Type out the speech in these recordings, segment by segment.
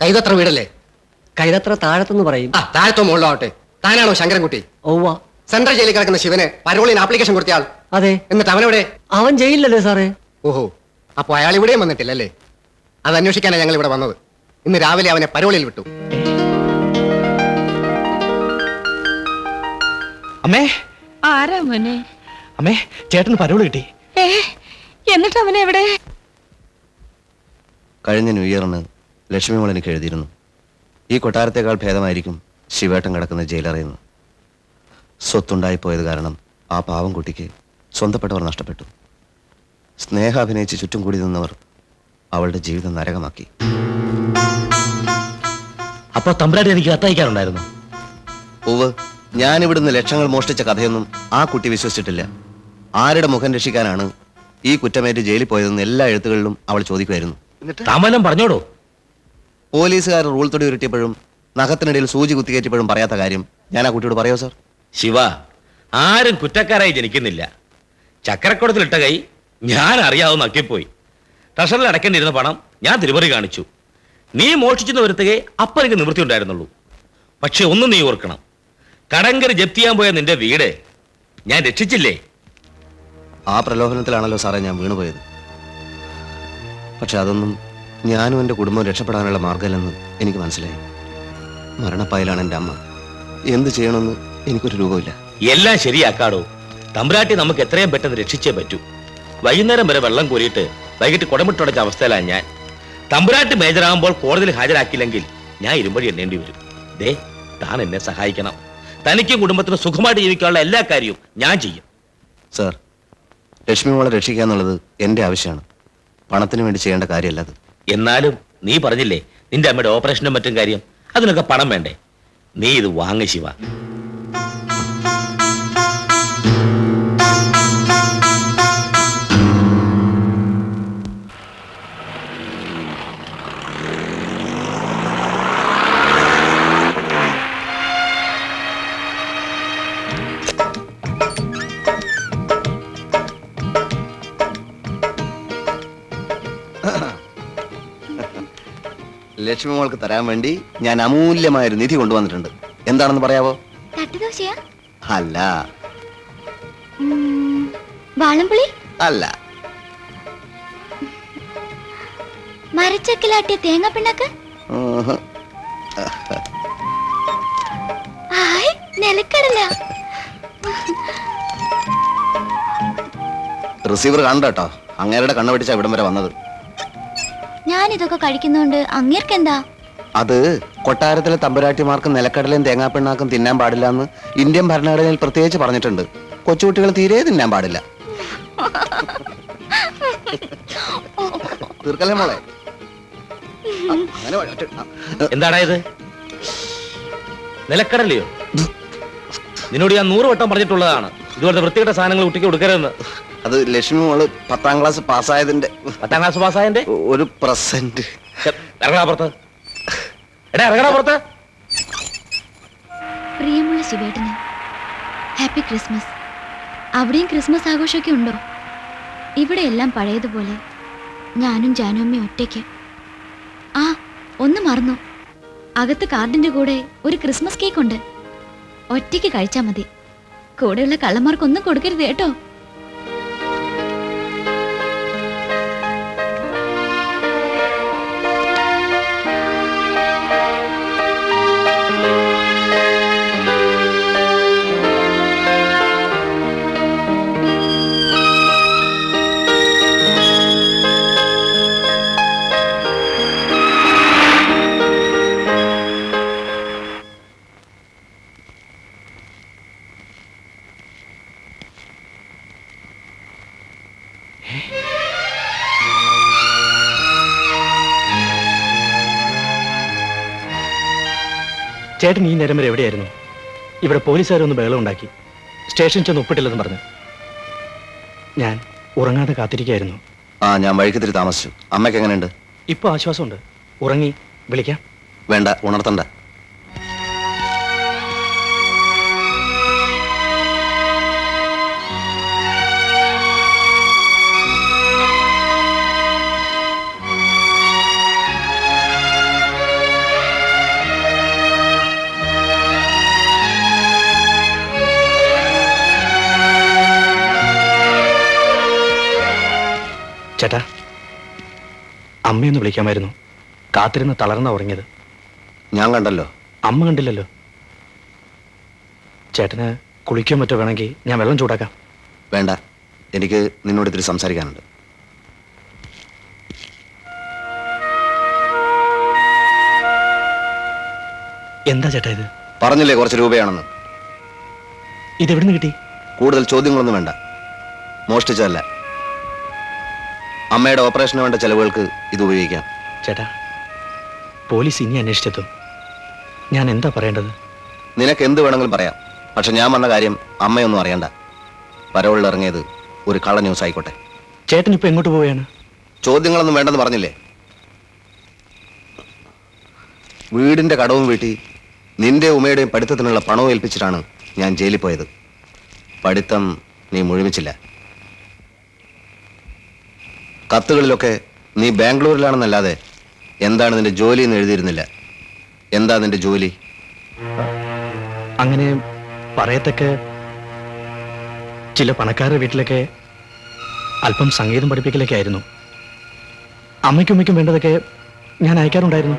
കൈതത്ര വീടല്ലേ? കൈതത്ര താഴത്തെന്ന് പറയും. ആ, താഴത്തോ മുകളിലാവട്ടെ. താനാണോ ശങ്കരൻകുട്ടി? ഓവ. സെൻട്രൽ ജയിലിൽ കിടക്കുന്ന ശിവന് പരോളിന് ആപ്ലിക്കേഷൻ കൊടുത്തയാൾ? അതെ. എന്നിട്ട് അവനെവിടെ? അവൻ ജയിലിലല്ലേ സാറേ? ഓഹോ, അപ്പൊ അയാൾ ഇവിടെയും വന്നിട്ടില്ലല്ലേ? അത് അന്വേഷിക്കാനാണ് ഞങ്ങൾ ഇവിടെ വന്നത്. ഇന്ന് രാവിലെ അവനെ പരോളിൽ വിട്ടു. അമ്മേ. ആരാ മോനെ? അമ്മേ, ചേട്ടന് പരോള് കിട്ടി. എന്നിട്ട് അവനെ എവിടെ? കഴിഞ്ഞ ന്യൂ ഇയറിന് ലക്ഷ്മി മോൾ എനിക്ക് എഴുതിയിരുന്നു, ഈ കൊട്ടാരത്തേക്കാൾ ഭേദമായിരിക്കും ശിവേട്ടൻ കിടക്കുന്ന ജയിലറിയുന്നു. സ്വത്തുണ്ടായി പോയത് കാരണം ആ പാവം കുട്ടിക്ക് സ്വന്തപ്പെട്ടവർ നഷ്ടപ്പെട്ടു. സ്നേഹം അഭിനയിച്ച് ചുറ്റും കൂടി നിന്നവർ അവളുടെ ജീവിതം നരകമാക്കി. അപ്പൊ തമ്പുരാട്ടി എനിക്ക് കത്തയക്കാറുണ്ടായിരുന്നു. ഉവ്, ഞാനിവിടുന്ന് ലക്ഷങ്ങൾ മോഷ്ടിച്ച കഥയൊന്നും ആ കുട്ടി വിശ്വസിച്ചിട്ടില്ല. ആരുടെ മുഖം രക്ഷിക്കാനാണ് ഈ കുറ്റമേറ്റ് ജയിലിൽ പോയതെന്ന് എല്ലാ എഴുത്തുകളിലും അവൾ ചോദിക്കുമായിരുന്നു. താമലം പറഞ്ഞോടോ. പോലീസുകാർ റൂൾ തൊടി ഉരുട്ടിയപ്പോഴും നഖത്തിനിടയിൽ സൂചി കുത്തിക്കയറ്റിയപ്പോഴും പറയാത്ത കാര്യം ഞാൻ ആ കുട്ടിയോട് പറയോ സാർ? ശിവ, ആരും കുറ്റക്കാരായി ജനിക്കുന്നില്ല. ചക്കരക്കുടത്തിലിട്ട കൈ ഞാൻ അറിയാവുന്ന നക്കിപ്പോയി. ട്രഷറിൽ അടക്കേണ്ടിയിരുന്ന പണം ഞാൻ തിരുമറി കാണിച്ചു. നീ മോഷ്ടിച്ചെന്ന് വരുത്തുകയെ അപ്പം എനിക്ക് നിവൃത്തി ഉണ്ടായിരുന്നുള്ളൂ. പക്ഷെ ഒന്നും നീ ഓർക്കണം, കടങ്കര് ജപ്തി ചെയ്യാൻ പോയ നിന്റെ വീട് ഞാൻ രക്ഷിച്ചില്ലേ? ആ പ്രലോഭനത്തിലാണല്ലോ സാറേ ഞാൻ വീണുപോയത്. പക്ഷെ അതൊന്നും ഞാനും എൻ്റെ കുടുംബം രക്ഷപ്പെടാനുള്ള മാർഗമല്ലെന്ന് എനിക്ക് മനസ്സിലായി. മരണപ്പായിലാണ് എൻ്റെ അമ്മ. എന്ത് ചെയ്യണമെന്ന് എനിക്കൊരു രൂപമില്ല. എല്ലാം ശരിയാക്കാടോ. തമ്പുരാട്ടി നമുക്ക് എത്രയും പെട്ടെന്ന് രക്ഷിച്ചേ പറ്റൂ. വൈകുന്നേരം വരെ വെള്ളം കോരിയിട്ട് വൈകിട്ട് കുടമിട്ടുടച്ച അവസ്ഥയിലാണ് ഞാൻ. തമ്പുരാട്ടി മേജറാകുമ്പോൾ കോടതിയിൽ ഹാജരാക്കിയില്ലെങ്കിൽ ഞാൻ ഇരുമ്പടി എണ്ണേണ്ടി വരും. ദേ, താൻ എന്നെ സഹായിക്കണം. തനിക്കും കുടുംബത്തിന് സുഖമായിട്ട് ജീവിക്കാനുള്ള എല്ലാ കാര്യവും ഞാൻ ചെയ്യും. സാർ, ലക്ഷ്മി മോളെ രക്ഷിക്കുക എന്നുള്ളത് എൻ്റെ ആവശ്യമാണ്, പണത്തിന് വേണ്ടി ചെയ്യേണ്ട കാര്യമല്ല അത്. എന്നാലും നീ പറഞ്ഞില്ലേ നിന്റെ അമ്മയുടെ ഓപ്പറേഷനും മറ്റും കാര്യം, അതിനൊക്കെ പണം വേണ്ടേ? നീ ഇത് വാങ്ങ് ശിവ. ലക്ഷ്മി മോൾക്ക് തരാൻ വേണ്ടി ഞാൻ അമൂല്യമായൊരു നിധി കൊണ്ടുവന്നിട്ടുണ്ട്. എന്താണെന്ന് പറയാവോ? തട്ടുദോശയാ? അല്ല. വാളംപുളി? അല്ല. മരച്ചക്കിലാട്ടിയ തേങ്ങ പിണ്ണാക്ക്? നിലക്കടല. റിസീവർ കണ്ടോ കേട്ടോ, അങ്ങേരുടെ കണ്ണു പിടിച്ച ഇവിടം വരെ വന്നത്. ഞാനിതൊക്കെ കഴിക്കുന്നോണ്ട് അങ്ങേർക്കെന്താ? അത് കൊട്ടാരത്തിലെ തമ്പുരാട്ടിമാർക്ക് നിലക്കടലയും തേങ്ങാപ്പിണ്ണാക്കും തിന്നാൻ പാടില്ല എന്ന് ഇന്ത്യൻ ഭരണഘടനയിൽ പ്രത്യേകിച്ച് പറഞ്ഞിട്ടുണ്ട്. കൊച്ചുകുട്ടികൾ തീരെ തിന്നാൻ പാടില്ല. തീർക്കല്ലേ മോളെ? എന്താടാ ഇത്? നിലക്കടലയോ? നിന്നോട് ഞാൻ 100 വട്ടം പറഞ്ഞിട്ടുള്ളതാണ് ഇതുപോലത്തെ വൃത്തികെട്ട സാധനങ്ങൾ കുട്ടിക്ക് കൊടുക്കരുതെന്ന്. അത് ലക്ഷ്മി മോള് 10ാം ക്ലാസ് പാസ്സായതിന്റെ 10ാം ക്ലാസ് പാസ്സായതിന്റെ ഒരു പ്രസന്റ്. ഇറങ്ങടാ പുറത്ത്. എടാ ഇറങ്ങടാ പുറത്ത്. പ്രിയമുള്ള ശിവേട്ടന് ഹാപ്പി ക്രിസ്മസ്. അവിടെയും ക്രിസ്മസ് ആഘോഷമൊക്കെ ഉണ്ടോ? ഇവിടെ എല്ലാം പഴയതുപോലെ. ഞാനും ജാനുമ്മയും ഒറ്റയ്ക്ക്. ആ, ഒന്ന് മറന്നു, അകത്ത് കാർഡിന്റെ കൂടെ ഒരു ക്രിസ്മസ് കേക്ക് ഉണ്ട്. ഒറ്റയ്ക്ക് കഴിച്ചാ മതി. കൂടെയുള്ള കള്ളന്മാർക്കൊന്നും കൊടുക്കരുത് കേട്ടോ. ചേട്ടൻ ഈ നേരം വരെ എവിടെയായിരുന്നു? ഇവിടെ പോലീസുകാരൊന്ന് ബഹളം ഉണ്ടാക്കി. സ്റ്റേഷൻ ചെന്ന് ഒപ്പിട്ടില്ലെന്ന് പറഞ്ഞു. ഞാൻ ഉറങ്ങാതെ കാത്തിരിക്കായിരുന്നു. ഞാൻ വഴിക്കത്തിരി താമസിച്ചു. അമ്മയ്ക്ക് എങ്ങനെയുണ്ട്? ഇപ്പൊ ആശ്വാസമുണ്ട്. ഉറങ്ങി. വിളിക്കാം? വേണ്ട, ഉണർത്തണ്ട. അമ്മയൊന്ന് വിളിക്കാമായിരുന്നു. കാത്തിരുന്ന് തളർന്ന ഉറങ്ങിയത്. ഞാൻ കണ്ടല്ലോ. അമ്മ കണ്ടില്ലല്ലോ. ചേട്ടന് കുളിക്കാൻ മറ്റോ വേണമെങ്കിൽ ഞാൻ വെള്ളം ചൂടാക്കാം. വേണ്ട, എനിക്ക് നിന്നോട് ഇത്തിരി സംസാരിക്കാനുണ്ട്. എന്താ ചേട്ടാ ഇത്? പറഞ്ഞില്ലേ കുറച്ച് രൂപയാണെന്ന്. ഇതെവിടുന്ന് കിട്ടി? കൂടുതൽ ചോദ്യങ്ങളൊന്നും വേണ്ട. മോഷ്ടിച്ചതല്ല. അമ്മയുടെ ഓപ്പറേഷന് വേണ്ട ചെലവുകൾക്ക് ഇത് ഉപയോഗിക്കാം. ചേട്ടാ, പോലീസ് ഇനി അന്വേഷിച്ചെത്തും. ഞാൻ എന്താ പറയേണ്ടത്? നിനക്ക് എന്ത് വേണമെങ്കിലും പറയാം. പക്ഷെ ഞാൻ വന്ന കാര്യം അമ്മയൊന്നും അറിയണ്ട. പരോളിൽ ഇറങ്ങിയത് ഒരു കള്ള ന്യൂസ് ആയിക്കോട്ടെ. ചേട്ടൻ ഇപ്പൊ എങ്ങോട്ട് പോവുകയാണ്? ചോദ്യങ്ങളൊന്നും വേണ്ടെന്ന് പറഞ്ഞില്ലേ? വീടിന്റെ കടവും വീട്ടി നിന്റെ ഉമ്മയുടെയും പഠിത്തത്തിനുള്ള പണവും ഏൽപ്പിച്ചിട്ടാണ് ഞാൻ ജയിലിൽ പോയത്. പഠിത്തം നീ മുഴുമിച്ചില്ല. കത്തുകളിലൊക്കെ നീ ബാംഗ്ലൂരിലാണെന്നല്ലാതെ എന്താണ് നിന്റെ ജോലി എന്ന് എഴുതിയിരുന്നില്ല. എന്താ നിന്റെ ജോലി? അങ്ങനെ പറയത്തക്ക ചില പണക്കാരുടെ വീട്ടിലൊക്കെ അല്പം സംഗീതം പഠിപ്പിക്കലൊക്കെ ആയിരുന്നു. അമ്മയ്ക്കും ഉമ്മയ്ക്കും വേണ്ടതൊക്കെ ഞാൻ അയക്കാറുണ്ടായിരുന്നു.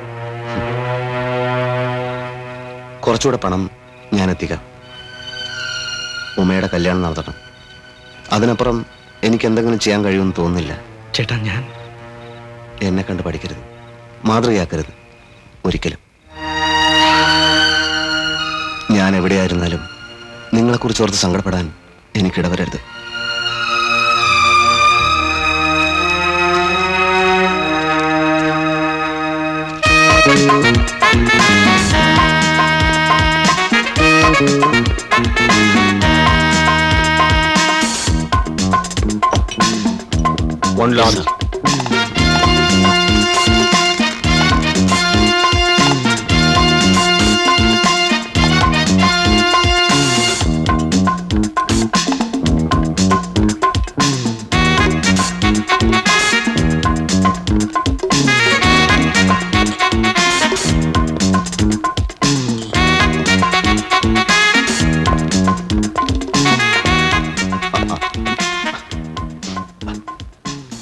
കുറച്ചുകൂടെ പണം ഞാൻ എത്തിക്കാം. ഉമ്മയുടെ കല്യാണം നടത്തണം. അതിനപ്പുറം എനിക്ക് എന്തെങ്കിലും ചെയ്യാൻ കഴിയുമെന്ന് തോന്നുന്നില്ല. ചേട്ടാ, ഞാൻ എന്നെ കണ്ട് പഠിക്കരുത്, മാതൃകയാക്കരുത് ഒരിക്കലും. ഞാൻ എവിടെയായിരുന്നാലും നിങ്ങളെക്കുറിച്ച് ഓർത്ത് സങ്കടപ്പെടാൻ എനിക്കിടവരരുത്. One lawn.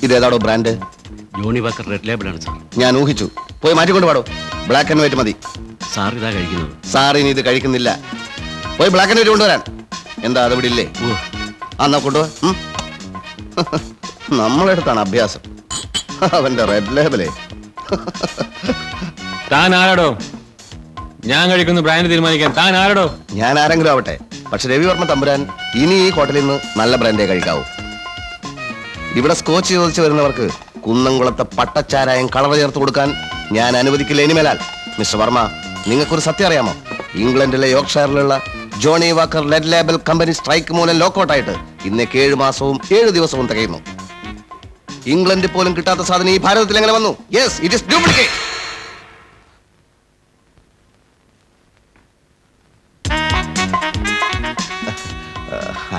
ഇതേതാടോ ബ്രാൻഡ്? ജോണി വാക്കർ റെഡ് ലേബിളാണ് സാർ. ഞാൻ ഊഹിച്ചു. പോയി മാറ്റിക്കൊണ്ട് പാടോ. ബ്ലാക്ക് ആൻഡ് വൈറ്റ് മതി. സാർ ഇതാ കഴിക്കുന്നത്. സാർ ഇനി ഇത് കഴിക്കുന്നില്ല. പോയി ബ്ലാക്ക് ആൻഡ് വൈറ്റ് കൊണ്ടുവരാൻ. എന്താ അത് ഇവിടെ ഇല്ലേ? എന്നാ കൊണ്ടുപോവാ. നമ്മളെടുത്താണ് അഭ്യാസം. അവന്റെ റെഡ് ലേബലേ. താൻ ആരാടോ? ഞാൻ കഴിക്കുന്ന ബ്രാൻഡ് തീരുമാനിക്കാൻ താൻ ആരാടോ? ഞാൻ ആരെങ്കിലും ആവട്ടെ, പക്ഷെ രവിവർമ്മ തമ്പുരാൻ ഇനി ഈ ഹോട്ടലിൽ നിന്ന് നല്ല ബ്രാൻഡേ കഴിക്കാവൂ. ഇവിടെ സ്കോച്ച് ചോദിച്ചു വരുന്നവർക്ക് കുന്നംകുളത്തെ പട്ടച്ചാരായം കളർ ചേർത്ത് കൊടുക്കാൻ ഞാൻ അനുവദിക്കില്ല ഇനിമേലാൽ. മിസ്റ്റർ വർമ്മ, നിങ്ങൾക്കൊരു സത്യം അറിയാമോ? ഇംഗ്ലണ്ടിലെ യോർക്ക്ഷയറിലുള്ള Johnnie Walker red label company strike മൂലം ലോക്കൗട്ടായിട്ട് ഇന്നേക്ക് 7 മാസവും 7 ദിവസവും തികയുന്നു. ഇംഗ്ലണ്ടിൽ പോലും കിട്ടാത്ത സാധനം ഈ ഭാരതത്തിൽ എങ്ങനെ വന്നു? Yes, it is duplicate.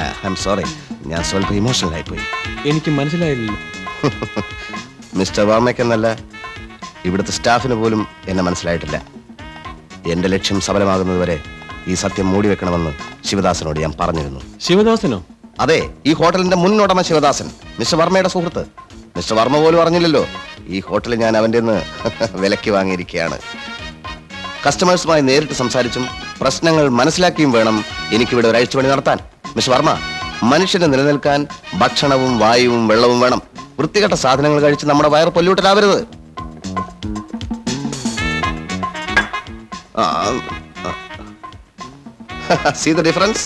I am sorry, ഞാൻ സ്വല്പം ഇമോഷണൽ ആയിപ്പോയി. എനിക്ക് മനസ്സിലായില്ലല്ലോ. മിസ്റ്റർ വർമ്മയ്ക്കെന്നല്ല, ഇവിടുത്തെ സ്റ്റാഫിന് പോലും എന്നെ മനസ്സിലായിട്ടില്ല. എന്റെ ലക്ഷ്യം സഫലമാകുന്നതുവരെ ഈ സത്യം മൂടി വെക്കണമെന്ന് ശിവദാസനോട് ഞാൻ പറഞ്ഞിരുന്നു. ശിവദാസനോ? അതെ, ഈ ഹോട്ടലിന്റെ മുൻ ഉടമ ശിവദാസൻ, മിസ്റ്റർ വർമ്മയുടെ സുഹൃത്ത്. മിസ്റ്റർ വർമ്മ പോലും അറിഞ്ഞില്ലല്ലോ ഈ ഹോട്ടൽ ഞാൻ അവന്റെ വിലയ്ക്ക് വാങ്ങിയിരിക്കുകയാണ്. കസ്റ്റമേഴ്സുമായി നേരിട്ട് സംസാരിച്ചും പ്രശ്നങ്ങൾ മനസ്സിലാക്കിയും വേണം എനിക്കിവിടെ ഒരു അഴിച്ചുപണി നടത്താൻ. മിസ്റ്റർ വർമ്മ, മനുഷ്യന് നിലനിൽക്കാൻ ഭക്ഷണവും വായുവും വെള്ളവും വേണം. വൃത്തികെട്ട സാധനങ്ങൾ കഴിച്ച് നമ്മുടെ വയറ് പൊല്യൂട്ടഡ് ആവരുത്. See the difference?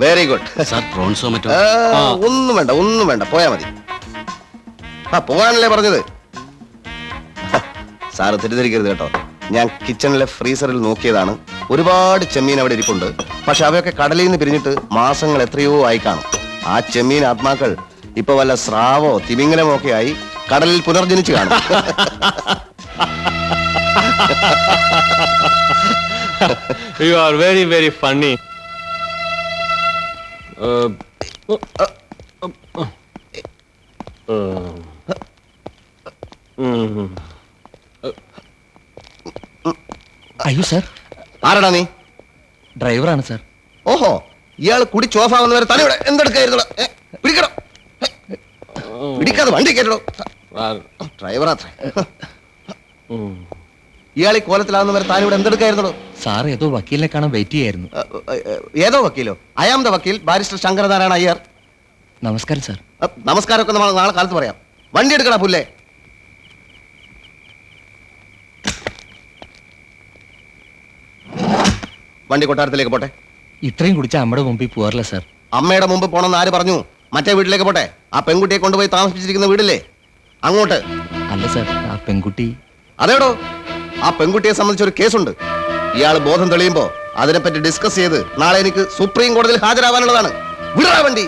Very good. Sir പ്രോൺസോ മറ്റോ? ഒന്നും വേണ്ട, പോയാ മതി. പോകാനല്ലേ പറഞ്ഞത്. സാറ് തെറ്റിദ്ധരിക്കരുത് കേട്ടോ. ഞാൻ കിച്ചണിലെ ഫ്രീസറിൽ നോക്കിയതാണ്. ഒരുപാട് ചെമ്മീൻ അവിടെ ഇരിപ്പുണ്ട്. പക്ഷെ അവയൊക്കെ കടലിൽ നിന്ന് പിരിഞ്ഞിട്ട് മാസങ്ങൾ എത്രയോ ആയി കാണും. ആ ചെമ്മീൻ ആത്മാക്കൾ ഇപ്പൊ വല്ല സ്രാവോ തിമിംഗലമോ ഒക്കെ ആയി കടലിൽ പുനർജനിച്ചു കാണും. You are very, very funny. അയ്യോ സാർ, ആരാടാ നീ? ഡ്രൈവറാണ് സാർ. ഓഹോ, ഇയാൾ കുടി ചോഫാവുന്നവരെ തലയുടെ എന്തെടുക്കായിരുന്നു? പിടിക്കണം. ഇടിക്കാതെ വണ്ടി കേട്ടോ ഡ്രൈവറാത്രേ. ഇയാൾ ഈ കോലത്തിലാവുന്ന വരെ താൻ ഇവിടെ എന്തെടുക്കായിരുന്നോ? സാർ ഏതോ വക്കീലിനെ കാണാൻ വെയിറ്റ് ചെയ്യായിരുന്നു. ഏതോ വക്കീലോ? ഐ ആം ദ വക്കീൽ ബാരിസ്റ്റർ ശങ്കരനാരായണ അയ്യർ. നമസ്കാരം സാർ. നമസ്കാരമൊക്കെ നമ്മൾ നാളെ കാലത്ത് പറയാം. വണ്ടി എടുക്കടാ പുല്ലേ. വണ്ടി കൊട്ടാരത്തിലേക്ക് പോട്ടെ. ഇത്രയും കുടിച്ച അമ്മയുടെ മുമ്പിൽ പോകാറില്ല സാർ. അമ്മയുടെ മുമ്പ് പോണെന്ന് ആര് പറഞ്ഞു? മറ്റേ വീട്ടിലേക്ക് പോട്ടെ. ആ പെൺകുട്ടിയെ കൊണ്ടുപോയി താമസിപ്പിച്ചിരിക്കുന്ന വീടില്ലേ, അങ്ങോട്ട്. അല്ല സാർ, ആ പെൺകുട്ടി. അതേടോ, ആ പെൺകുട്ടിയെ സംബന്ധിച്ച് ഒരു കേസുണ്ട്. ഇയാൾ ബോധം തെളിയുമ്പോ അതിനെപ്പറ്റി ഡിസ്കസ് ചെയ്ത് നാളെ എനിക്ക് സുപ്രീം കോടതിയിൽ ഹാജരാവാനുള്ളതാണ്. വിടാ വണ്ടി.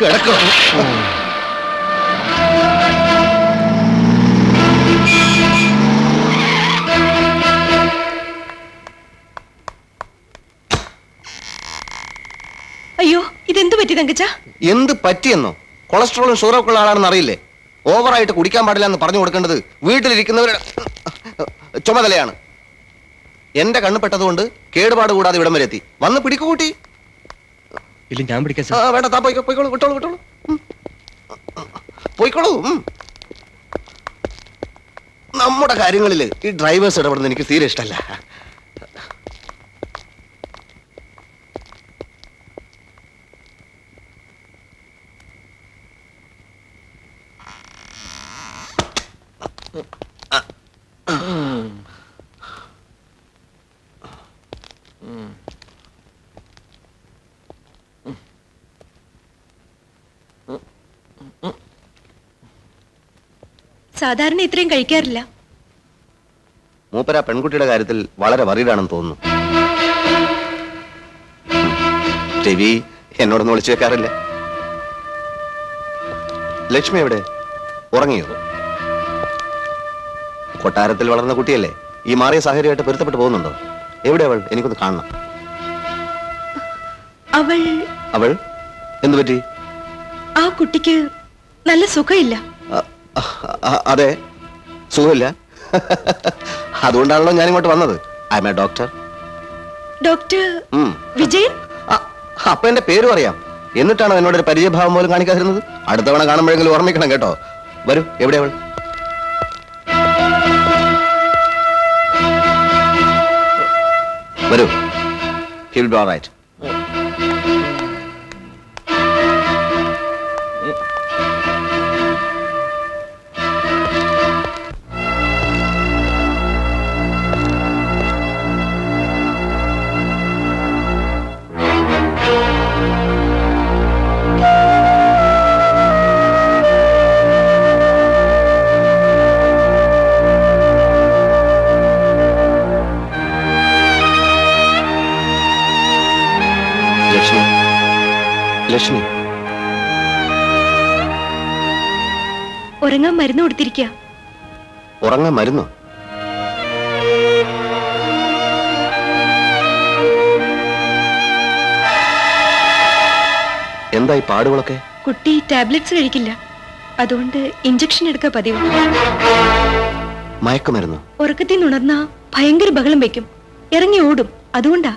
കിടക്കോ. അയ്യോ, ഇതെന്ത് പറ്റി തങ്കച്ച? എന്ത് പറ്റിയെന്നോ? കൊളസ്ട്രോളും ഷുഗറൊക്കെ ഉള്ള ആളാണെന്ന് അറിയില്ലേ? ഓവറായിട്ട് കുടിക്കാൻ പാടില്ല എന്ന് പറഞ്ഞു കൊടുക്കേണ്ടത് വീട്ടിലിരിക്കുന്നവരുടെ ചുമതലയാണ്. എന്റെ കണ്ണ് പെട്ടതുകൊണ്ട് കേടുപാട് കൂടാതെ ഇവിടം വരെ എത്തി. വന്ന് പിടിക്കൂട്ടി. ഇല്ല, ഞാൻ പിടിക്കാം സാർ. വേണ്ട, താ പോയിക്കോളൂ. വിട്ടോളൂ. പോയിക്കോളൂ. നമ്മുടെ കാര്യങ്ങളിൽ ഈ ഡ്രൈവേഴ്സ് ഇടപെടുന്നത് എനിക്ക് തീരെ ഇഷ്ടമല്ല. സാധാരണ ഇത്രയും കഴിക്കാറില്ല. മൂപ്പര പെൺകുട്ടിയുടെ കാര്യത്തിൽ വളരെ വറീഡാണെന്ന് തോന്നുന്നു. രവി എന്നോടൊന്നും വിളിച്ചു വെക്കാറില്ല. ലക്ഷ്മി എവിടെ? ഉറങ്ങിയോ? കൊട്ടാരത്തിൽ വളർന്ന കുട്ടിയല്ലേ, ഈ മാറിയ സാഹചര്യമായിട്ട് പൊരുത്തപ്പെട്ട് പോകുന്നുണ്ടോ? എവിടെ അവൾ? എനിക്കൊന്ന് കാണണം. അവൾ എന്തു പറ്റി? ആ കുട്ടിക്ക് നല്ല സുഖമില്ല. അതെ, സുഖമില്ല. അതുകൊണ്ടാണല്ലോ ഞാൻ ഇങ്ങോട്ട് വന്നത്. I M A doctor. Doctor Vijayan? അപ്പൊ എന്റെ പേരും അറിയാം. എന്നിട്ടാണോ എന്നോട് ഒരു പരിചയഭാവം പോലും കാണിക്കാതിരുന്നത്? അടുത്ത തവണ കാണുമ്പോഴെങ്കിലും ഓർമ്മിക്കണം കേട്ടോ. വരൂ, എവിടെ അവൾ? വരൂ. He will be all right. Lakshmi, ഉറങ്ങാൻ മരുന്ന് കൊടുത്തിരിക്കുക. ഉറങ്ങാൻ മരുന്നോ? എന്തായി പാടുകളൊക്കെ? കുട്ടി ടാബ്ലറ്റ്സ് കഴിക്കില്ല, അതുകൊണ്ട് ഇഞ്ചക്ഷൻ എടുക്കുക പതിവ്. മയക്കുമരുന്നോ? ഉറക്കത്തിൽ നിന്ന് ഉണർന്നാ ഭയങ്കര ബഹളം വെക്കും, ഇറങ്ങി ഓടും. അതുകൊണ്ടാ.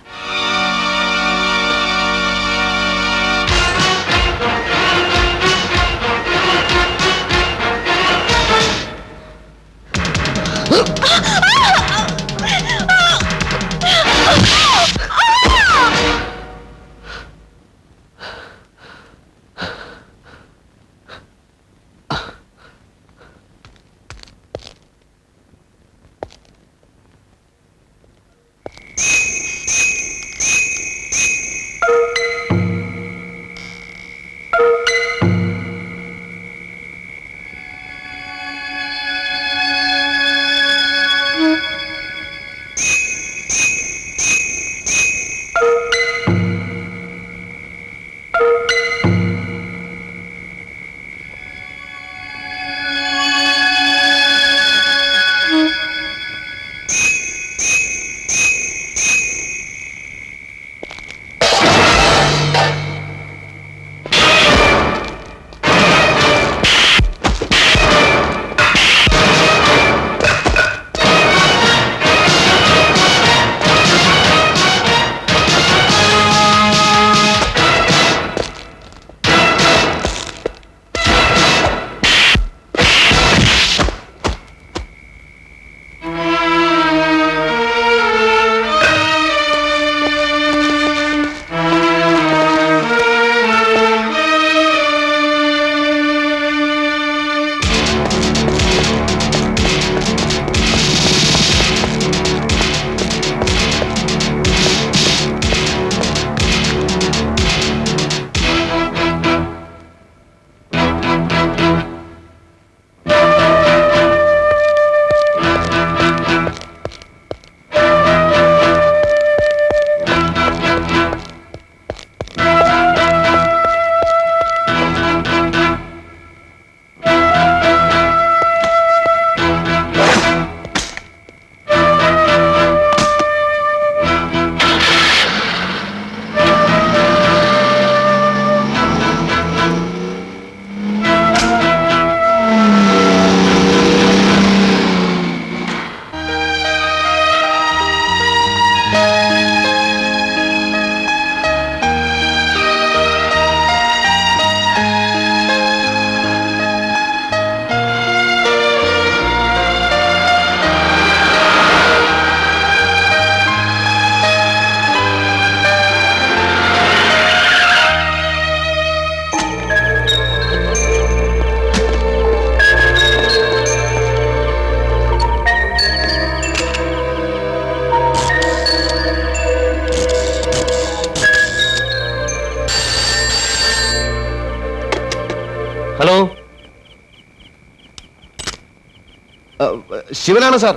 ശിവനാണ് സാർ.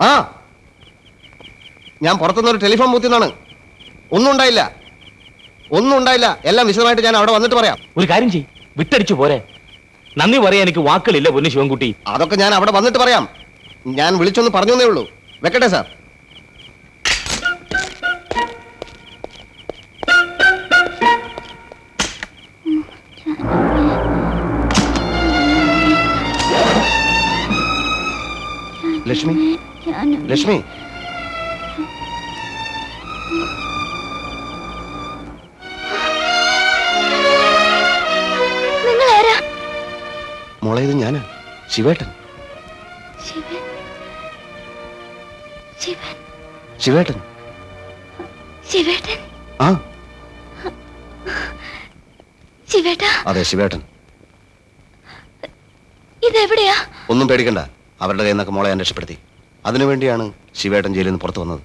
ആ, ഞാൻ പുറത്തുനിന്നൊരു ടെലിഫോൺ ബൂത്തിൽ നിന്നാണ്. ഒന്നും ഉണ്ടായില്ല. എല്ലാം വിശദമായിട്ട് ഞാൻ അവിടെ വന്നിട്ട് പറയാം. ഒരു കാര്യം ചെയ്, വിട്ടടിച്ചു പോരെ. നന്ദി പറയാൻ എനിക്ക് വാക്കുകളില്ല പൊന്നു ശിവൻകുട്ടി. അതൊക്കെ ഞാൻ അവിടെ വന്നിട്ട് പറയാം. ഞാൻ വിളിച്ചൊന്ന് പറഞ്ഞേ ഉള്ളൂ. വെക്കട്ടെ സാർ. ലക്ഷ്മി, ലക്ഷ്മി, നിങ്ങൾ ആരാ? മോളെ ഇത് ഞാനാ, ശിവേട്ടൻ. ശിവൻ, ശിവൻ, ശിവേട്ടൻ. ശിവേട്ടൻ, ആ ശിവേട്ടാ, അതെ, ശിവേട്ടൻ. ഇതെവിടെയാ? ഒന്നും പേടിക്കണ്ട. അവരുടെ കയ്യിൽ നിന്നൊക്കെ മോളെ ഞാൻ രക്ഷപ്പെടുത്തി. അതിനുവേണ്ടിയാണ് ശിവേട്ടൻ ജയിലിൽ നിന്ന് പുറത്തു വന്നത്.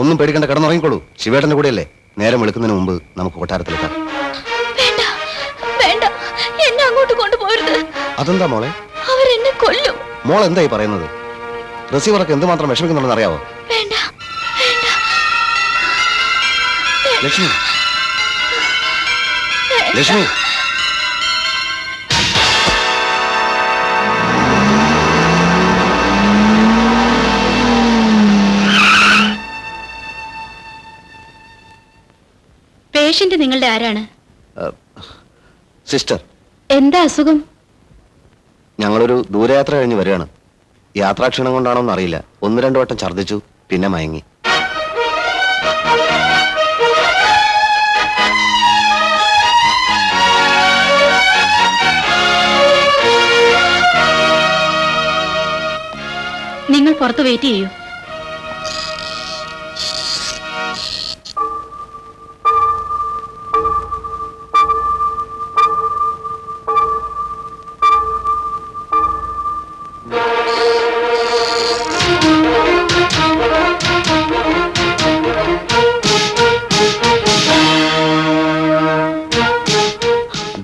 ഒന്നും പേടിക്കണ്ട, കിടന്നുറങ്ങിക്കോളൂ. ശിവേട്ടന്റെ കൂടെയല്ലേ. നേരം വെളുക്കുന്നതിന് മുമ്പ് നമുക്ക് കൊട്ടാരത്തിലെത്താം. വേണ്ട, വേണ്ട, എന്നെ അങ്ങോട്ട് കൊണ്ടുപോകരുത്. അതെന്താ മോളെ? അവരെന്നെ കൊല്ലും. മോൾ എന്തായി പറയുന്നത്? റിസീവറൊക്കെ എന്തുമാത്രം വിഷമിക്കുന്നുണ്ടെന്ന് അറിയാവോ? വേണ്ട, വേണ്ട, ലക്ഷ്മി, ലക്ഷ്മി, പേഷ്യന്റ് നിങ്ങളുടെ ആരാണ്? സിസ്റ്റർ. എന്താ അസുഖം? ഞങ്ങളൊരു ദൂരയാത്ര കഴിഞ്ഞ് വരികയാണ്. യാത്രാക്ഷീണം കൊണ്ടാണോ എന്ന് അറിയില്ല. 1-2 വട്ടം ഛർദ്ദിച്ചു, പിന്നെ മയങ്ങി. നിങ്ങൾ പുറത്ത് വെയിറ്റ് ചെയ്യൂ.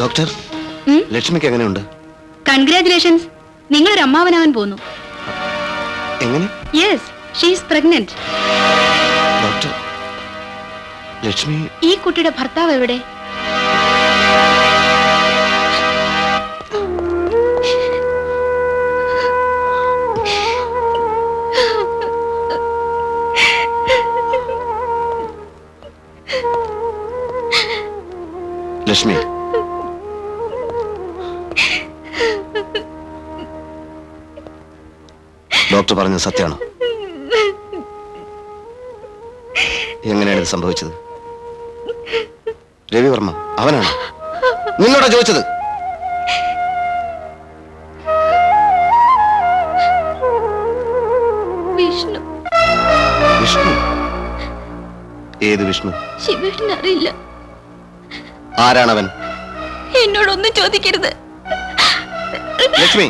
ഡോക്ടർ, ലക്ഷ്മിക്ക് എങ്ങനെയുണ്ട്? കൺഗ്രാറ്റുലേഷൻസ്, നിങ്ങളൊരു അമ്മാവനാവാൻ പോന്നു. എങ്ങനെ? Yes, she's pregnant. Doctor, Lakshmi. ഈ കുട്ടിയുടെ ഭർത്താവ് എവിടെ? ലക്ഷ്മി, ഡോക്ടർ പറഞ്ഞത് സത്യമാണോ? എങ്ങനെയാണ് ഇത് സംഭവിച്ചത്? രവിവർമ്മ അവനാണ് നിന്നോടാ ചോദിച്ചത്. വിഷ്ണു. വിഷ്ണു? ഏത് വിഷ്ണു? ശിവേട്ടന് അറിയില്ല. ആരാണവൻ? എന്നോടൊന്നും ചോദിക്കരുത്. ലക്ഷ്മി,